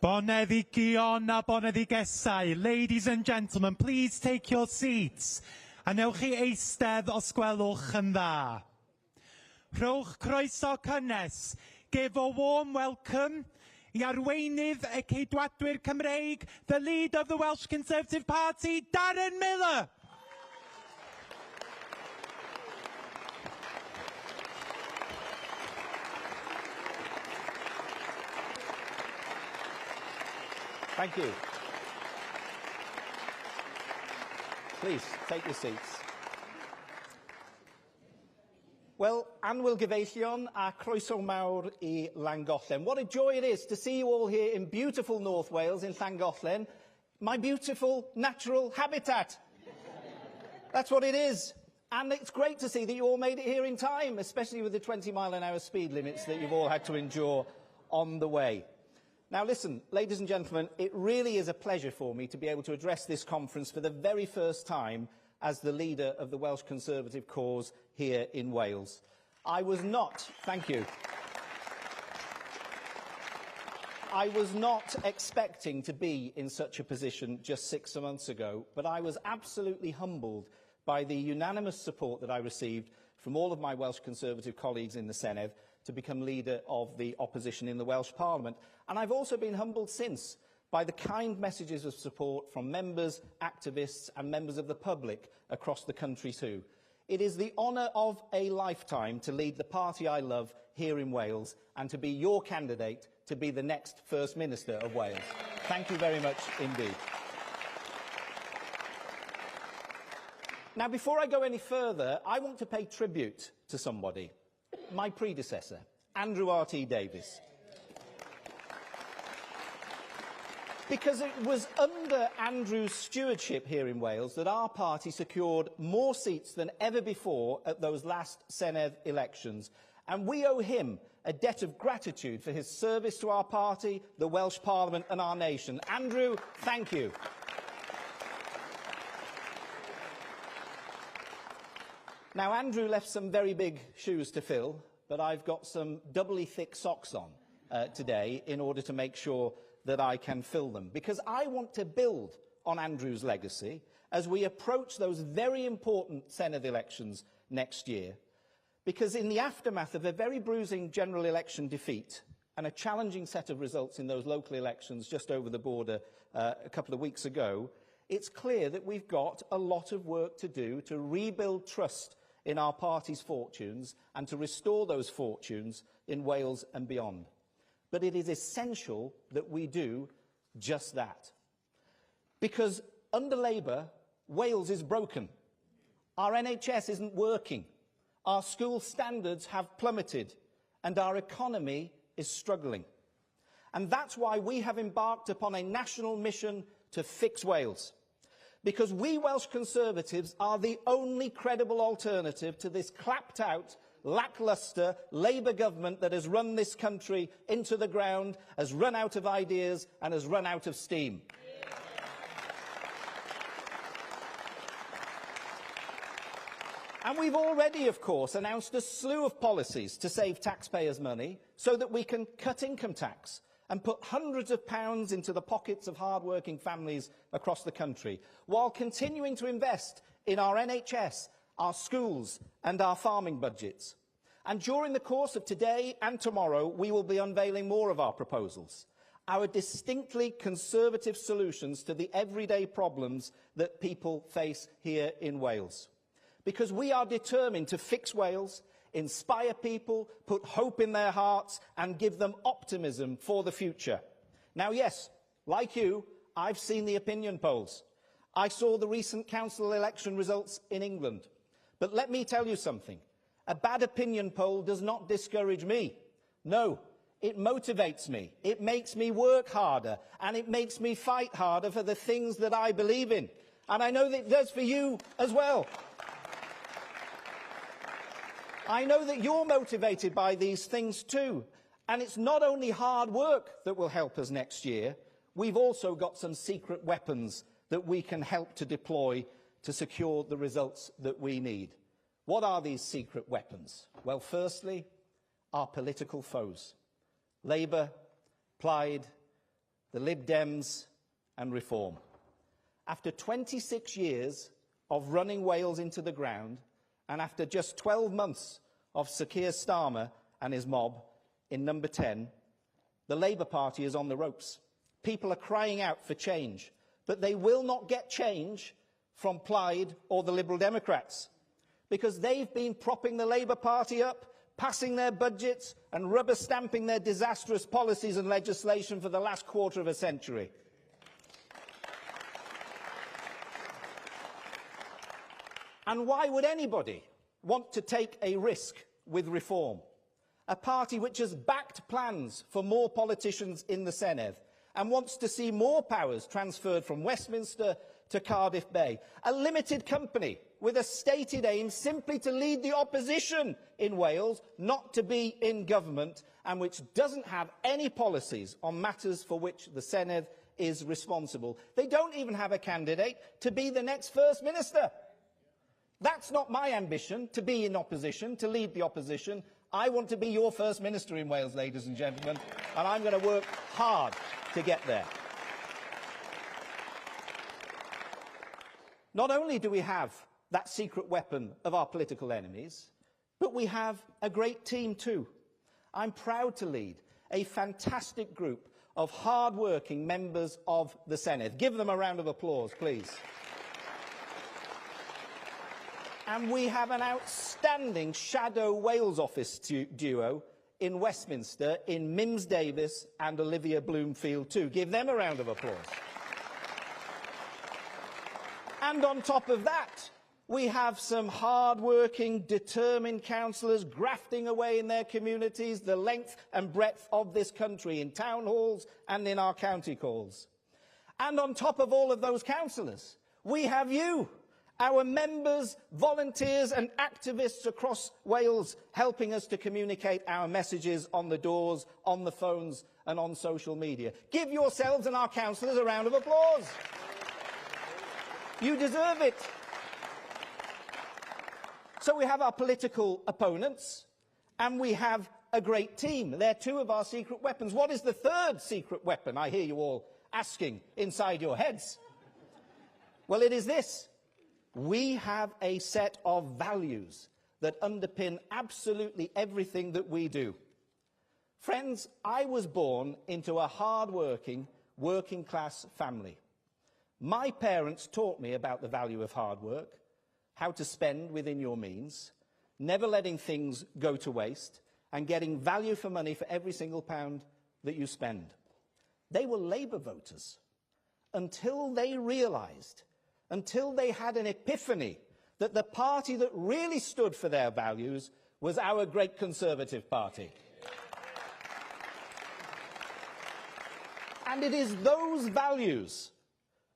Boneddigion a boneddigesau, ladies and gentlemen, please take your seats. A newch chi eistedd os gwelwch yn dda. Rhowch croeso cynnes. Give a warm welcome i arweinydd y Ceidwadwyr Cymreig, the leader of the Welsh Conservative Party, Darren Miller. Thank you. Please, take your seats. Well, anwyl gyfeillion a croeso mawr I Llangollen. What a joy it is to see you all here in beautiful North Wales, in Llangollen, my beautiful natural habitat. That's what it is. And it's great to see that you all made it here in time, especially with the 20-mile-an-hour speed limits that you've all had to endure on the way. Now listen, ladies and gentlemen, it really is a pleasure for me to be able to address this conference for the very first time as the leader of the Welsh Conservative cause here in Wales. I was not expecting to be in such a position just 6 months ago, but I was absolutely humbled by the unanimous support that I received from all of my Welsh Conservative colleagues in the Senedd to become leader of the opposition in the Welsh Parliament. And I've also been humbled since by the kind messages of support from members, activists and members of the public across the country too. It is the honour of a lifetime to lead the party I love here in Wales and to be your candidate to be the next First Minister of Wales. Thank you very much indeed. Now, before I go any further, I want to pay tribute to somebody. My predecessor, Andrew R.T. Davies. Because it was under Andrew's stewardship here in Wales that our party secured more seats than ever before at those last Senedd elections. And we owe him a debt of gratitude for his service to our party, the Welsh Parliament and our nation. Andrew, thank you. Now, Andrew left some very big shoes to fill, but I've got some doubly thick socks on today in order to make sure that I can fill them, because I want to build on Andrew's legacy as we approach those very important Senedd elections next year, because in the aftermath of a very bruising general election defeat and a challenging set of results in those local elections just over the border a couple of weeks ago, it's clear that we've got a lot of work to do to rebuild trust in our party's fortunes and to restore those fortunes in Wales and beyond. But it is essential that we do just that. Because under Labour, Wales is broken. Our NHS isn't working. Our school standards have plummeted and our economy is struggling. And that's why we have embarked upon a national mission to fix Wales. Because we Welsh Conservatives are the only credible alternative to this clapped-out, lacklustre Labour government that has run this country into the ground, has run out of ideas and has run out of steam. And we've already, of course, announced a slew of policies to save taxpayers' money so that we can cut income tax and put hundreds of pounds into the pockets of hard-working families across the country, while continuing to invest in our NHS, our schools and our farming budgets. And during the course of today and tomorrow, we will be unveiling more of our proposals, our distinctly conservative solutions to the everyday problems that people face here in Wales. Because we are determined to fix Wales, inspire people, put hope in their hearts and give them optimism for the future. Now, yes, like you, I've seen the opinion polls. I saw the recent council election results in England. But let me tell you something. A bad opinion poll does not discourage me. No, it motivates me. It makes me work harder and it makes me fight harder for the things that I believe in. And I know that it does for you as well. I know that you're motivated by these things too. And it's not only hard work that will help us next year, we've also got some secret weapons that we can help to deploy to secure the results that we need. What are these secret weapons? Well, firstly, our political foes. Labour, Plaid, the Lib Dems and Reform. After 26 years of running Wales into the ground, and after just 12 months of Sir Keir Starmer and his mob in number 10, the Labour Party is on the ropes. People are crying out for change, but they will not get change from Plaid or the Liberal Democrats, because they've been propping the Labour Party up, passing their budgets and rubber stamping their disastrous policies and legislation for the last quarter of a century. And why would anybody want to take a risk with Reform? A party which has backed plans for more politicians in the Senedd and wants to see more powers transferred from Westminster to Cardiff Bay. A limited company with a stated aim simply to lead the opposition in Wales, not to be in government, and which doesn't have any policies on matters for which the Senedd is responsible. They don't even have a candidate to be the next First Minister. That's not my ambition, to be in opposition, to lead the opposition. I want to be your First Minister in Wales, ladies and gentlemen, and I'm going to work hard to get there. Not only do we have that secret weapon of our political enemies, but we have a great team too. I'm proud to lead a fantastic group of hard-working members of the Senedd. Give them a round of applause, please. And we have an outstanding shadow Wales office duo in Westminster, in Mims Davis and Olivia Bloomfield too. Give them a round of applause. And on top of that, we have some hard-working, determined councillors grafting away in their communities the length and breadth of this country, in town halls and in our county calls. And on top of all of those councillors, we have you, our members, volunteers and activists across Wales, helping us to communicate our messages on the doors, on the phones and on social media. Give yourselves and our councillors a round of applause. You deserve it. So we have our political opponents, and we have a great team. They're two of our secret weapons. What is the third secret weapon, I hear you all asking inside your heads? Well, it is this. We have a set of values that underpin absolutely everything that we do. Friends, I was born into a hard-working, working-class family. My parents taught me about the value of hard work, how to spend within your means, never letting things go to waste, and getting value for money for every single pound that you spend. They were Labour voters until they realised, until they had an epiphany, that the party that really stood for their values was our great Conservative Party. And it is those values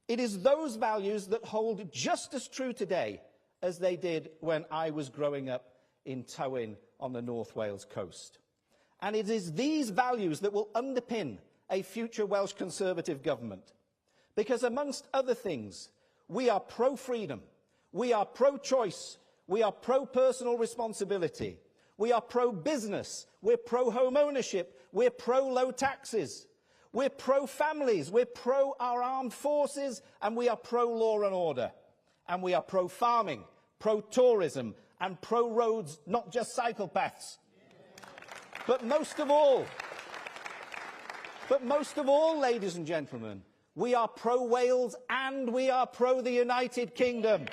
that hold just as true today as they did when I was growing up in Tywyn on the North Wales coast. And it is these values that will underpin a future Welsh Conservative government. Because amongst other things, we are pro-freedom, we are pro-choice, we are pro-personal responsibility, we are pro-business, we're pro-home ownership, we're pro-low taxes, we're pro-families, we're pro our armed forces, and we are pro-law and order. And we are pro-farming, pro-tourism, and pro-roads, not just cycle paths. But most of all, ladies and gentlemen, we are pro-Wales and we are pro the United Kingdom.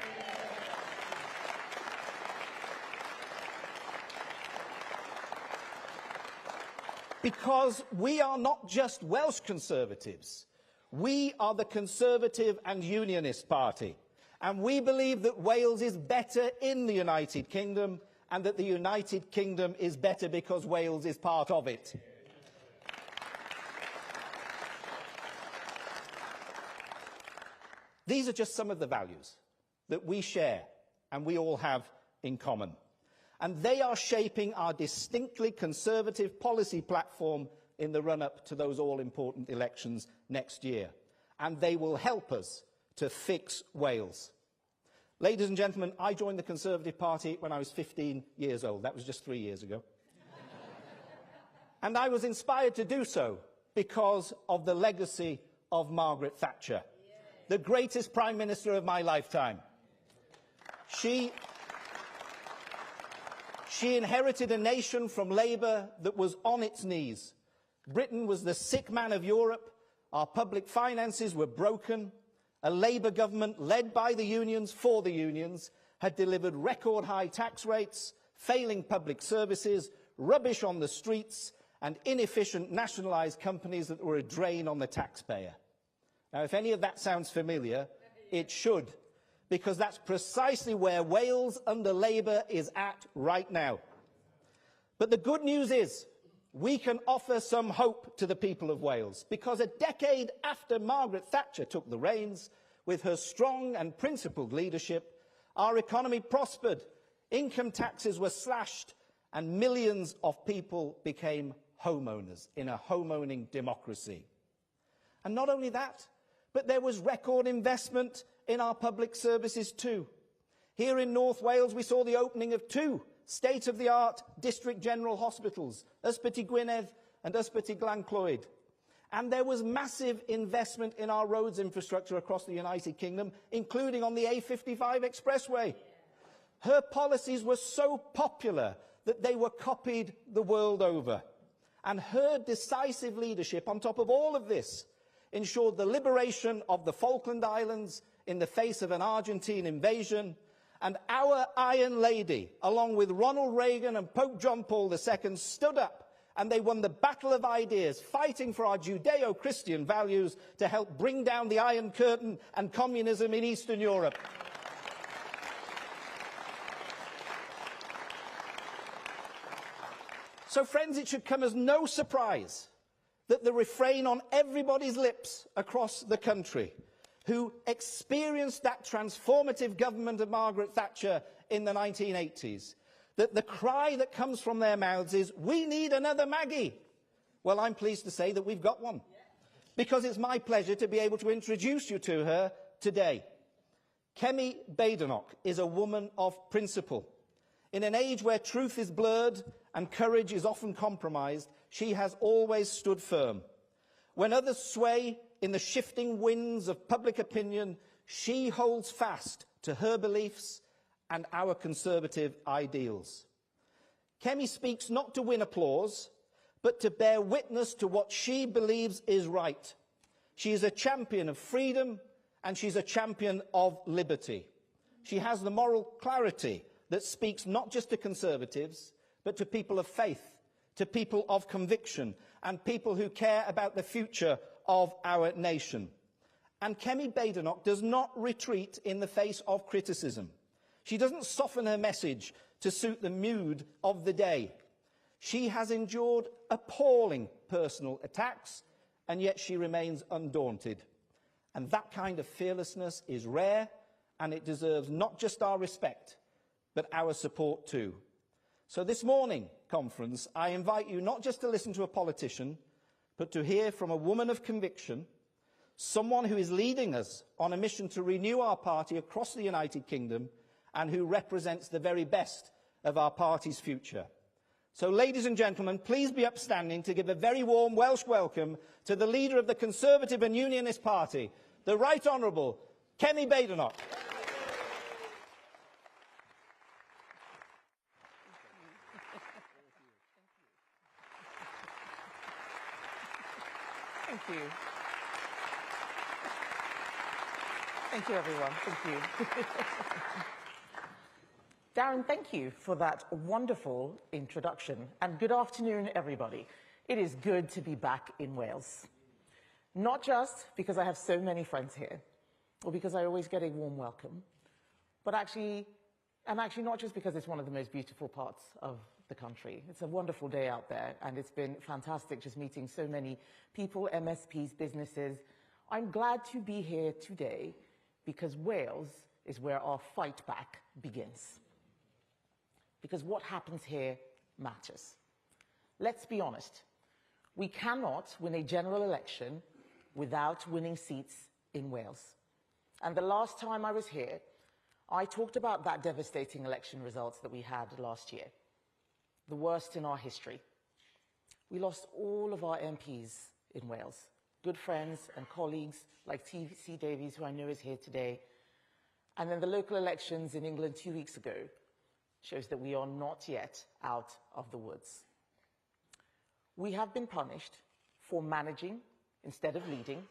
Because we are not just Welsh Conservatives. We are the Conservative and Unionist Party. And we believe that Wales is better in the United Kingdom, and that the United Kingdom is better because Wales is part of it. These are just some of the values that we share and we all have in common. And they are shaping our distinctly Conservative policy platform in the run-up to those all-important elections next year. And they will help us to fix Wales. Ladies and gentlemen, I joined the Conservative Party when I was 15 years old. That was just 3 years ago. And I was inspired to do so because of the legacy of Margaret Thatcher, the greatest Prime Minister of my lifetime. She inherited a nation from Labour that was on its knees. Britain was the sick man of Europe. Our public finances were broken. A Labour government led by the unions for the unions had delivered record high tax rates, failing public services, rubbish on the streets, and inefficient nationalised companies that were a drain on the taxpayer. Now, if any of that sounds familiar, it should, because that's precisely where Wales under Labour is at right now. But the good news is, we can offer some hope to the people of Wales, because a decade after Margaret Thatcher took the reins, with her strong and principled leadership, our economy prospered, income taxes were slashed, and millions of people became homeowners in a home-owning democracy. And not only that, but there was record investment in our public services too. Here in North Wales, we saw the opening of 2 state-of-the-art district general hospitals, Ysbyty Gwynedd and Ysbyty Glan-Clwyd. And there was massive investment in our roads infrastructure across the United Kingdom, including on the A55 expressway. Her policies were so popular that they were copied the world over. And her decisive leadership, on top of all of this, ensured the liberation of the Falkland Islands in the face of an Argentine invasion, and our Iron Lady, along with Ronald Reagan and Pope John Paul II, stood up and they won the battle of ideas, fighting for our Judeo-Christian values to help bring down the Iron Curtain and communism in Eastern Europe. So, friends, it should come as no surprise that the refrain on everybody's lips across the country who experienced that transformative government of Margaret Thatcher in the 1980s, that the cry that comes from their mouths is, "We need another Maggie." Well, I'm pleased to say that we've got one, because it's my pleasure to be able to introduce you to her today. Kemi Badenoch is a woman of principle. In an age where truth is blurred and courage is often compromised, she has always stood firm. When others sway in the shifting winds of public opinion, she holds fast to her beliefs and our conservative ideals. Kemi speaks not to win applause, but to bear witness to what she believes is right. She is a champion of freedom, and she's a champion of liberty. She has the moral clarity that speaks not just to conservatives, but to people of faith, to people of conviction, and people who care about the future of our nation. And Kemi Badenoch does not retreat in the face of criticism. She doesn't soften her message to suit the mood of the day. She has endured appalling personal attacks, and yet she remains undaunted. And that kind of fearlessness is rare, and it deserves not just our respect, but our support too. So this morning, conference, I invite you not just to listen to a politician, but to hear from a woman of conviction, someone who is leading us on a mission to renew our party across the United Kingdom, and who represents the very best of our party's future. So, ladies and gentlemen, please be upstanding to give a very warm Welsh welcome to the leader of the Conservative and Unionist Party, the Right Honourable Kemi Badenoch. Thank you. Thank you, everyone. Thank you. Darren, thank you for that wonderful introduction. And good afternoon, everybody. It is good to be back in Wales. Not just because I have so many friends here, or because I always get a warm welcome, but actually not just because it's one of the most beautiful parts of the country. It's a wonderful day out there, and it's been fantastic just meeting so many people, MSPs, businesses. I'm glad to be here today because Wales is where our fight back begins. Because what happens here matters. Let's be honest. We cannot win a general election without winning seats in Wales. And the last time I was here, I talked about that devastating election results that we had last year. The worst in our history. We lost all of our MPs in Wales. Good friends and colleagues like T.C. Davies, who I know is here today. And then the local elections in England 2 weeks ago shows that we are not yet out of the woods. We have been punished for managing instead of leading,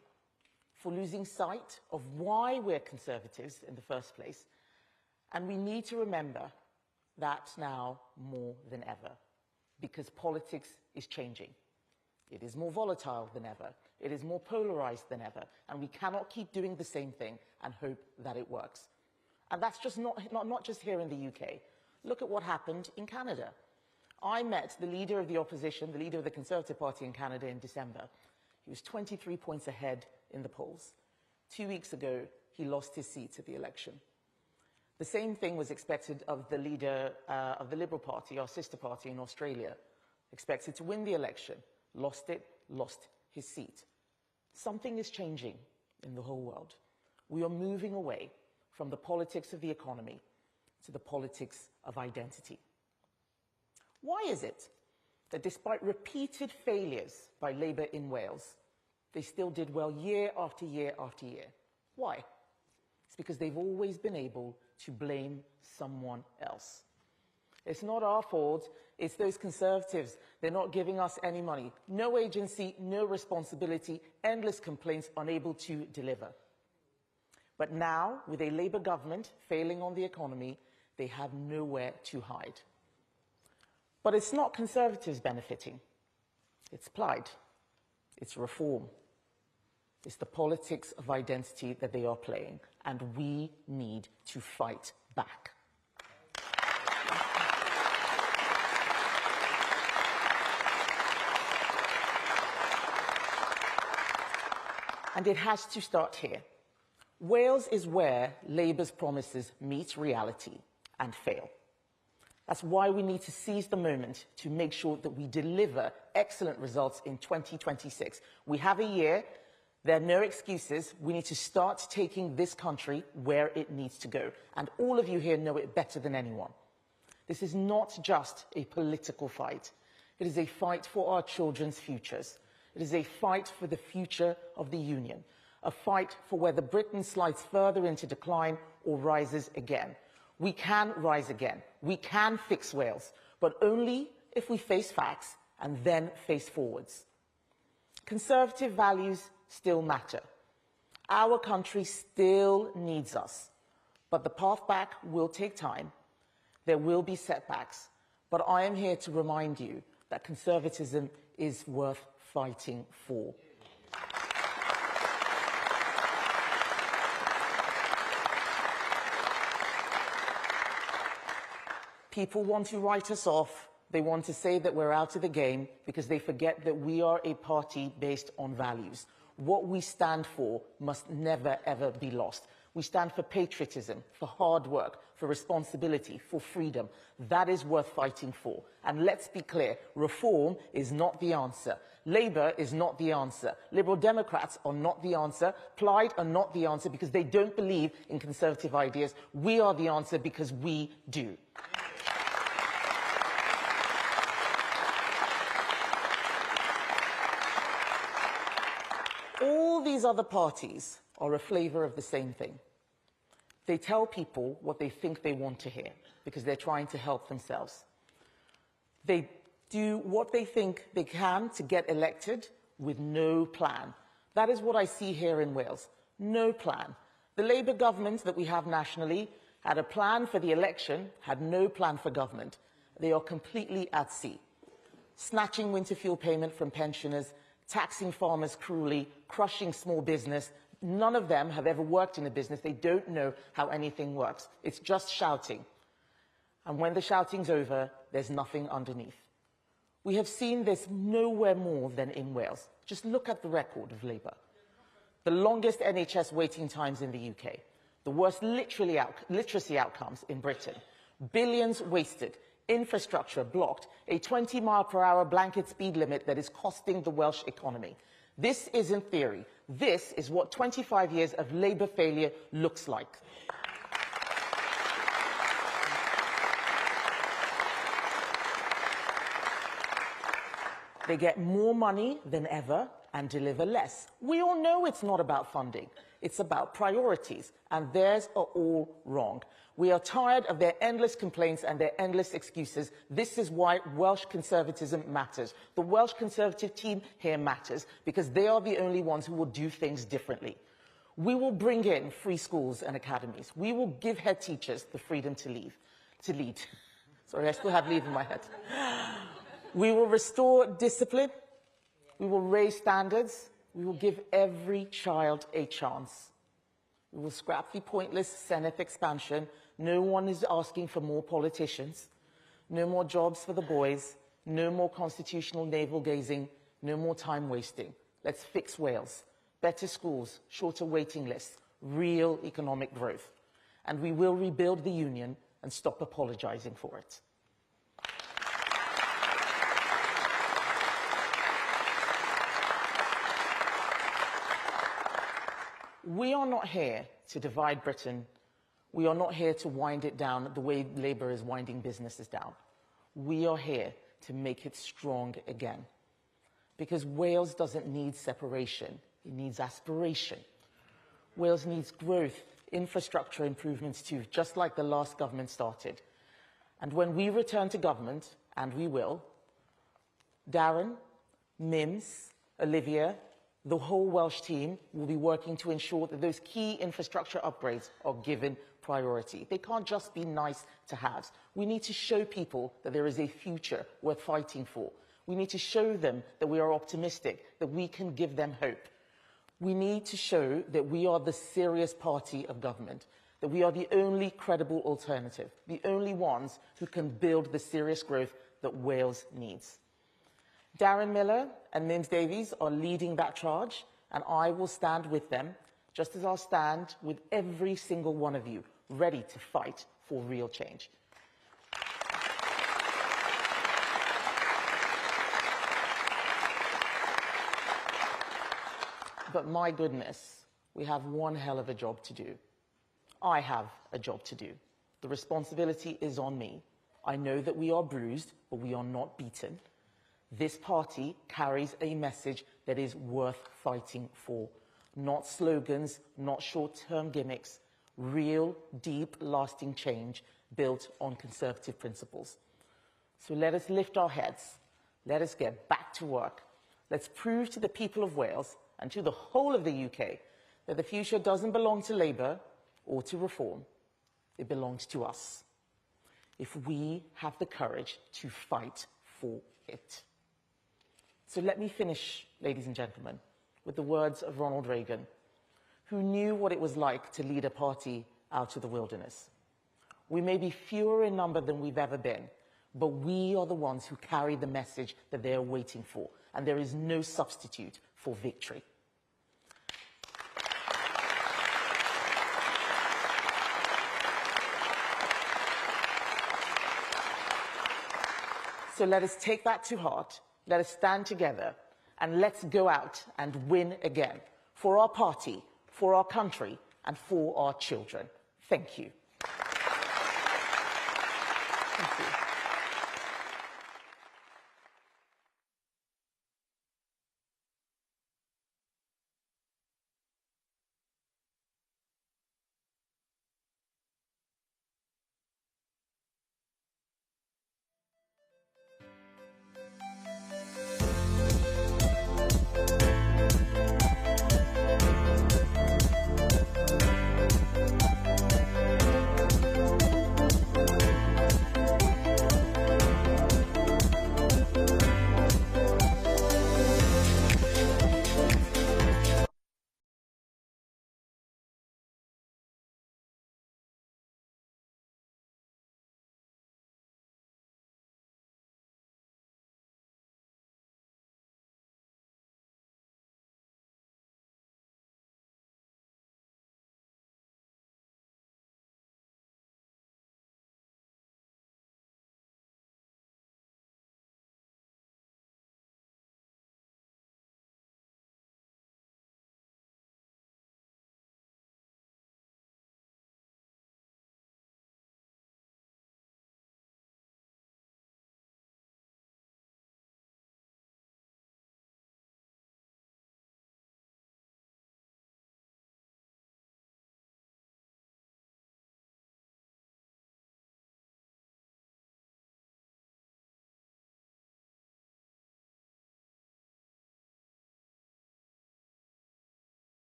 for losing sight of why we're Conservatives in the first place. And we need to remember that now more than ever, because politics is changing. It is more volatile than ever. It is more polarized than ever. And we cannot keep doing the same thing and hope that it works. And that's just not just here in the UK. Look at what happened in Canada. I met the leader of the opposition, the leader of the Conservative Party in Canada in December. He was 23 points ahead in the polls. 2 weeks ago, he lost his seat at the election. The same thing was expected of the leader of the Liberal Party, our sister party in Australia. Expected to win the election, lost it, lost his seat. Something is changing in the whole world. We are moving away from the politics of the economy to the politics of identity. Why is it that despite repeated failures by Labour in Wales, they still did well year after year after year? Why? It's because they've always been able to blame someone else. It's not our fault, it's those Conservatives. They're not giving us any money. No agency, no responsibility, endless complaints, unable to deliver. But now, with a Labour government failing on the economy, they have nowhere to hide. But it's not Conservatives benefiting. It's Plaid. It's Reform. It's the politics of identity that they are playing, and we need to fight back. And it has to start here. Wales is where Labour's promises meet reality and fail. That's why we need to seize the moment to make sure that we deliver excellent results in 2026. We have a year. There are no excuses. We need to start taking this country where it needs to go. And all of you here know it better than anyone. This is not just a political fight. It is a fight for our children's futures. It is a fight for the future of the Union. A fight for whether Britain slides further into decline or rises again. We can rise again. We can fix Wales, but only if we face facts and then face forwards. Conservative values still matter. Our country still needs us, but the path back will take time. There will be setbacks, but I am here to remind you that conservatism is worth fighting for. People want to write us off. They want to say that we're out of the game because they forget that we are a party based on values. What we stand for must never, ever be lost. We stand for patriotism, for hard work, for responsibility, for freedom. That is worth fighting for. And let's be clear, reform is not the answer. Labour is not the answer. Liberal Democrats are not the answer. Plaid are not the answer because they don't believe in conservative ideas. We are the answer because we do. All these other parties are a flavour of the same thing. They tell people what they think they want to hear because they're trying to help themselves. They do what they think they can to get elected with no plan. That is what I see here in Wales. No plan. The Labour government that we have nationally had a plan for the election, had no plan for government. They are completely at sea. Snatching winter fuel payment from pensioners, taxing farmers cruelly, crushing small business. None of them have ever worked in a business. They don't know how anything works. It's just shouting. And when the shouting's over, there's nothing underneath. We have seen this nowhere more than in Wales. Just look at the record of Labour. The longest NHS waiting times in the UK. The worst literacy outcomes in Britain. Billions wasted. Infrastructure blocked, a 20-mile-per-hour blanket speed limit that is costing the Welsh economy. This isn't theory. This is what 25 years of Labour failure looks like. They get more money than ever and deliver less. We all know it's not about funding. It's about priorities, and theirs are all wrong. We are tired of their endless complaints and their endless excuses. This is why Welsh conservatism matters. The Welsh Conservative team here matters because they are the only ones who will do things differently. We will bring in free schools and academies. We will give head teachers the freedom to lead. Sorry, I still have leave in my head. We will restore discipline. We will raise standards. We will give every child a chance. We will scrap the pointless Senate expansion. No one is asking for more politicians. No more jobs for the boys. No more constitutional navel-gazing. No more time wasting. Let's fix Wales. Better schools, shorter waiting lists, real economic growth. And we will rebuild the union and stop apologizing for it. We are not here to divide Britain. We are not here to wind it down the way Labour is winding businesses down. We are here to make it strong again. Because Wales doesn't need separation, it needs aspiration. Wales needs growth, infrastructure improvements too, just like the last government started. And when we return to government, and we will, Darren, Mims, Olivia, the whole Welsh team will be working to ensure that those key infrastructure upgrades are given priority. They can't just be nice to have. We need to show people that there is a future worth fighting for. We need to show them that we are optimistic, that we can give them hope. We need to show that we are the serious party of government, that we are the only credible alternative, the only ones who can build the serious growth that Wales needs. Darren Miller and Mims Davies are leading that charge, and I will stand with them, just as I'll stand with every single one of you, ready to fight for real change. But my goodness, we have one hell of a job to do. I have a job to do. The responsibility is on me. I know that we are bruised, but we are not beaten. This party carries a message that is worth fighting for. Not slogans, not short-term gimmicks, real, deep, lasting change built on conservative principles. So let us lift our heads. Let us get back to work. Let's prove to the people of Wales and to the whole of the UK that the future doesn't belong to Labour or to Reform. It belongs to us, if we have the courage to fight for it. So let me finish, ladies and gentlemen, with the words of Ronald Reagan, who knew what it was like to lead a party out of the wilderness. We may be fewer in number than we've ever been, but we are the ones who carry the message that they are waiting for, and there is no substitute for victory. So let us take that to heart. Let us stand together and let's go out and win again for our party, for our country, and for our children. Thank you. Thank you.